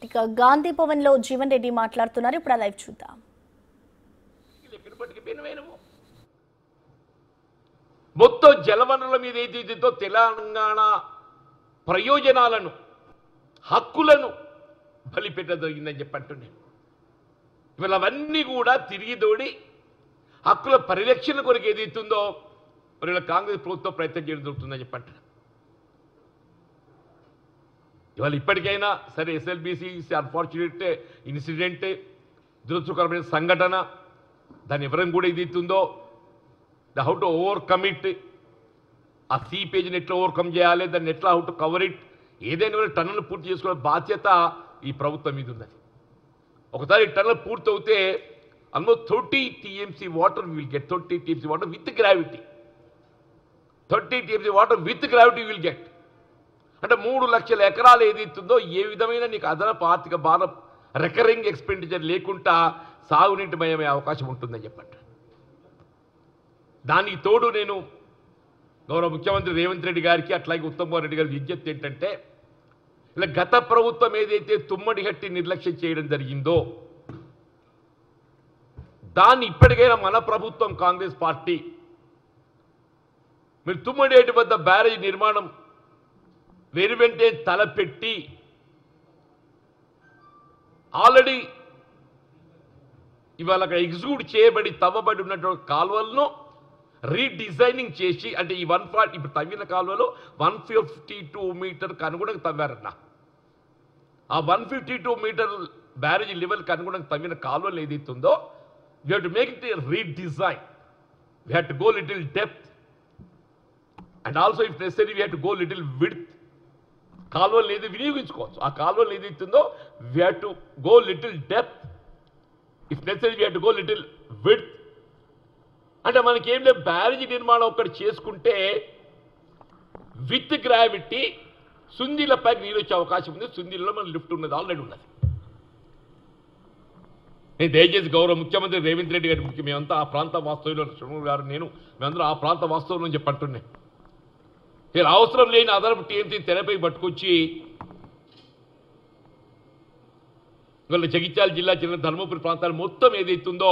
ఇక గాంధీ భవన్ లో జీవన్ రెడ్డి మాట్లాడుతున్నారు. ఇప్పుడు లైవ్ చూద్దాం. మొత్తం జలవనరుల మీద ఏదైతే తెలంగాణ ప్రయోజనాలను హక్కులను బలిపెట్ట జరిగిందని చెప్పంటున్నాను. ఇవాళ అవన్నీ కూడా తిరిగి దోడి హక్కుల పరిరక్షణ కొరకు ఏదైతుందో మరి కాంగ్రెస్ ప్రభుత్వం ప్రయత్నం చేయడం జరుగుతుందని చెప్పంటున్నాను. ఇవాళ ఇప్పటికైనా సరే ఎస్ఎల్బీసీ అన్ఫార్చునేట్ ఇన్సిడెంట్, దురదృష్టకరమైన సంఘటన, దాన్ని ఎవరైనా కూడా ఏదైతుందో హౌ టు ఓవర్కమ్ ఇట్, ఆ సీపేజ్ని ఎట్లా ఓవర్కమ్ చేయాలి, దాన్ని ఎట్లా హౌ టు కవర్ ఇట్, ఏదైనా టన్నులు పూర్తి చేసుకునే బాధ్యత ఈ ప్రభుత్వం మీద ఉన్నది. ఒకసారి టన్నులు పూర్తి అవుతే almost 30 TMC water will get, 30 TMC water with gravity, 30 TMC water with gravity will get. అంటే 3 లక్షల ఎకరాలు ఏదైతుందో ఏ విధమైన నీకు అదనపు ఆర్థిక భారం రికరింగ్ ఎక్స్పెండిచర్ లేకుండా సాగునీటి మయమే అవకాశం ఉంటుందని చెప్పండి. దానికి తోడు నేను గౌరవ ముఖ్యమంత్రి రేవంత్ రెడ్డి గారికి అట్లాగే ఉత్తమ్ కుమార్ రెడ్డి గారికి విజ్ఞప్తి ఏంటంటే, ఇలా గత ప్రభుత్వం ఏదైతే తుమ్మడిహట్టి నిర్లక్ష్యం చేయడం జరిగిందో దాన్ని ఇప్పటికైనా మన ప్రభుత్వం కాంగ్రెస్ పార్టీ మీరు తుమ్మడిహట్టి వద్ద బ్యారేజ్ నిర్మాణం వెనువెంటే తలపెట్టి ఆల్రెడీ ఇవాళ అక్కడ ఎగ్జిక్యూట్ చేయబడి తవ్వబడి ఉన్నటువంటి కాలువలను రీడిజైనింగ్ చేసి, అంటే ఈ 140 ఇప్పుడు తవ్విన కాలువలో 152 మీటర్కి అనుగుణంగా తవ్వారన్న. ఆ 152 మీటర్ బ్యారేజ్ లెవెల్కి అనుగుణంగా తవ్విన కాలువలు ఏదైతుందో we have to make it redesign, we have to go little depth and also if necessary we have to go little width. కాలువలు ఏది వినియోగించుకోవచ్చు, ఆ కాలువలు ఏదైతుందో we have to go little depth, if necessary we have to go little width. అంటే మనకేం లేదు, barrage నిర్మాణం ఒక్కటి చేసుకుంటే విత్ గ్రావిటీ సుందిలపైకి నీరు వచ్చే అవకాశం ఉంది. సుందిలలో మన లిఫ్ట్ ఉన్నది, ఆల్రెడీ ఉన్నది. నేను దయచేసి గౌరవ ముఖ్యమంత్రి రేవంత్ రెడ్డి గారి ముఖ్యం, మేమంతా ఆ ప్రాంత వాస్తవ్యులు, షణ్ముఖ్ గారు నేను మేమందరం ఆ ప్రాంత వాస్తవులు అని చెప్పంటున్నాయి. మీరు అవసరం లేని అదనపు టీఎంసీ తెరపై పట్టుకొచ్చి ఇవాళ జగిత్యాల జిల్లా చిన్న ధర్మపురి ప్రాంతాలు మొత్తం ఏదైతుందో